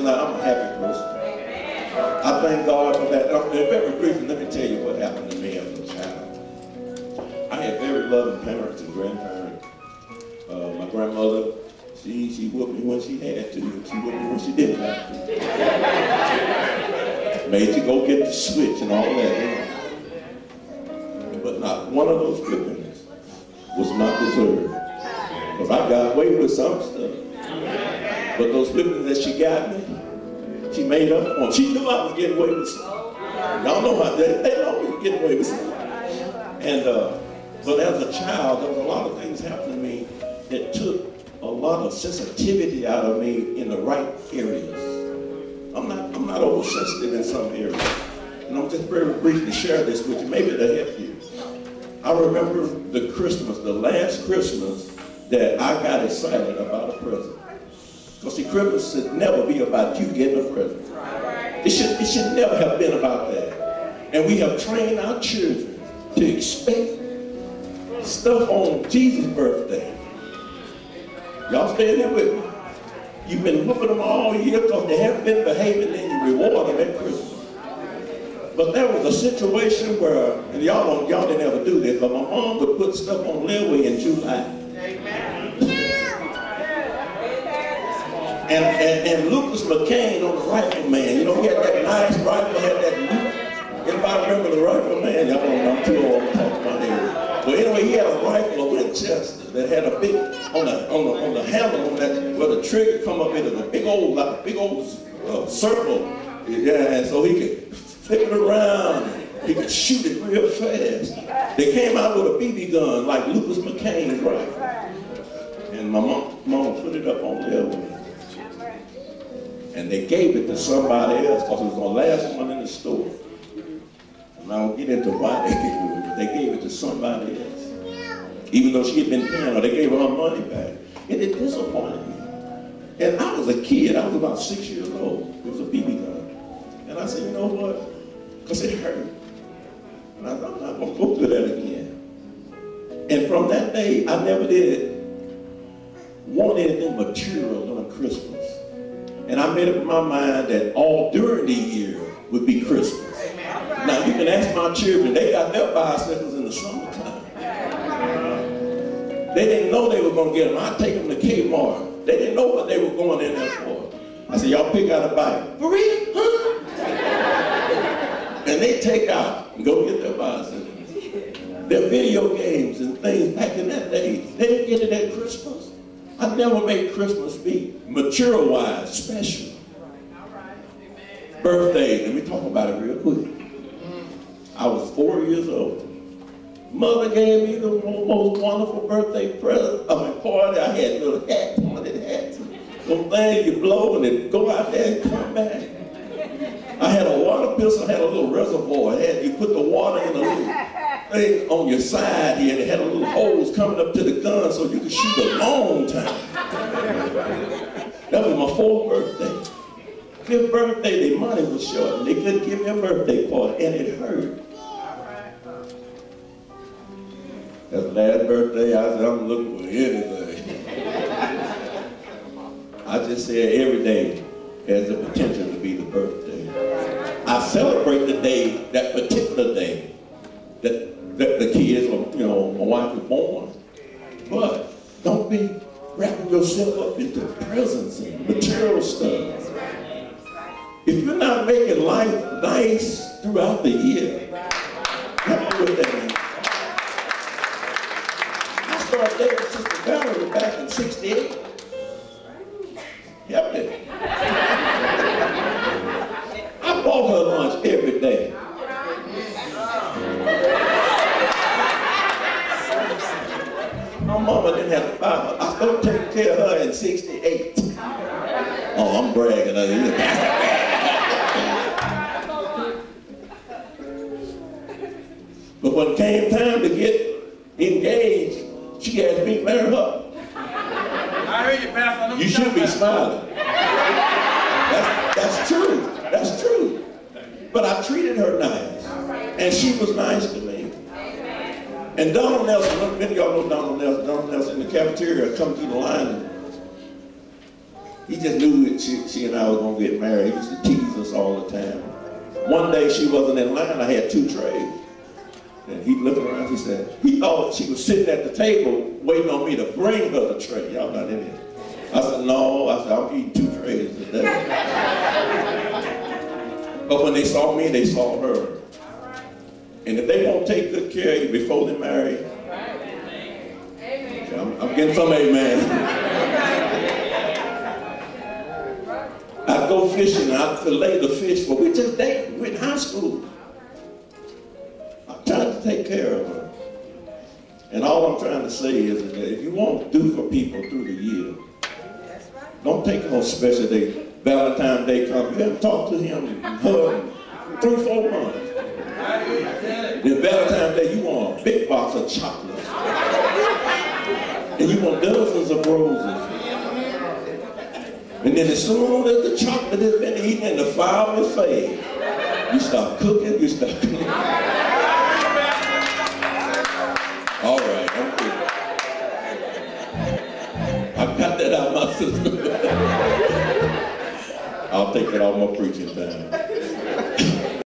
tonight, I'm a happy person. I thank God for that. Very briefly, let me tell you what happened to me as a child. I had very loving parents and grandparents. My grandmother, she whooped me when she had to, and she whooped me when she didn't have to. Made you go get the switch and all that, you know. But not one of those whippings was not deserved. Because I got away with some stuff. But those whippings that she got me, she made up for them. She knew I was getting away with something. Y'all know how they know we were getting away with something. And but as a child, there was a lot of things happening to me that took a lot of sensitivity out of me in the right areas. I'm not oversensitive in some areas. And I'm just very briefly share this with you, maybe to help you. I remember the last Christmas that I got excited about a present. Because see, Christmas should never be about you getting a present. It should never have been about that. And we have trained our children to expect stuff on Jesus' birthday. Y'all staying there with me? You've been whooping them all year because they haven't been behaving, and you reward them at Christmas. But there was a situation where, and y'all didn't ever do this, but my mom would put stuff on layaway in July. And Lucas McCain on the rifleman, you know, he had that nice rifle, had that Luke. Anybody remember the rifleman? Y'all don't know, I'm too old to talk about it. But anyway, he had a rifle, a Winchester, that had a big, on the handle on that, where the trigger come up into a big old circle. Yeah, and so he could flip it around, he could shoot it real fast. They came out with a BB gun like Lucas McCain's rifle. And my mom put it up on level. And they gave it to somebody else because it was the last one in the store. And I don't get into why they gave it, but they gave it to somebody else. Even though she had been paying her, they gave her money back. And it disappointed me. And I was a kid, I was about 6 years old. It was a BB gun. And I said, you know what? Because it hurt. And I thought, I'm not going to go through that again. And from that day, I never did want anything material during Christmas. And I made up in my mind that all during the year would be Christmas. Now, you can ask my children, they got their bicycles in the summertime. They didn't know they were going to get them. I'd take them to Kmart. They didn't know what they were going in there for. I said, y'all pick out a bike. For real? Huh? And they take out and go get their bicycles. Their video games and things back in that day, they didn't get it at Christmas. I never made Christmas be material-wise special. Birthday, let me talk about it real quick. I was 4 years old. Mother gave me the most wonderful birthday present. Party. I had little hats, pointed hats. Some things you blow and it go out there and come back. I had a water pistol, I had a little reservoir. You put the water in a little thing on your side here, and it had a little hose coming up to the gun so you could shoot a long time. That was my 4th birthday. 5th birthday, their money was short, and they couldn't give me a birthday party, and it hurt. That last birthday, I said, I'm looking for anything. I just said every day has the potential to be the birthday. I celebrate the day, that particular day, that the kids, or, you know, my wife was born. But don't be wrapping yourself up into presents and material stuff. If you're not making life nice throughout the year, help me with that. I started dating Sister Valerie back in '68. Help me. I bought her lunch every day. My mama didn't have to buy her. I started taking care of her in '68. Oh, I'm bragging. But when it came time to get engaged, she asked me to marry her. I heard you, Pastor. You should be smiling. That's true. That's true. But I treated her nice. And she was nice to me. And Donald Nelson, many of y'all know Donald Nelson. Donald Nelson in the cafeteria come through the line. He just knew that she and I were going to get married. He used to tease us all the time. One day she wasn't in line. I had 2 trays. And he looked around, he said, he thought she was sitting at the table waiting on me to bring her the tray. Y'all not in here. I said, no. I said, I'm eating 2 trays today. But when they saw me, they saw her. And if they won't take good care of you before they marry, I'm getting some amen. I go fishing and I fillet the fish, but we just dating. We're in high school. I'm trying to take care of her. And all I'm trying to say is that if you want to do for people through the year, don't take no special day. Valentine's Day comes, you haven't talked to him and her in 3-4 months. Then Valentine's Day, you want a big box of chocolates. And you want dozens of roses. And then as soon as the chocolate has been eaten and the fire will fade, you start cooking, you start cooking. All right, I'm good. I got that out of my system. I'll take that off my preaching time.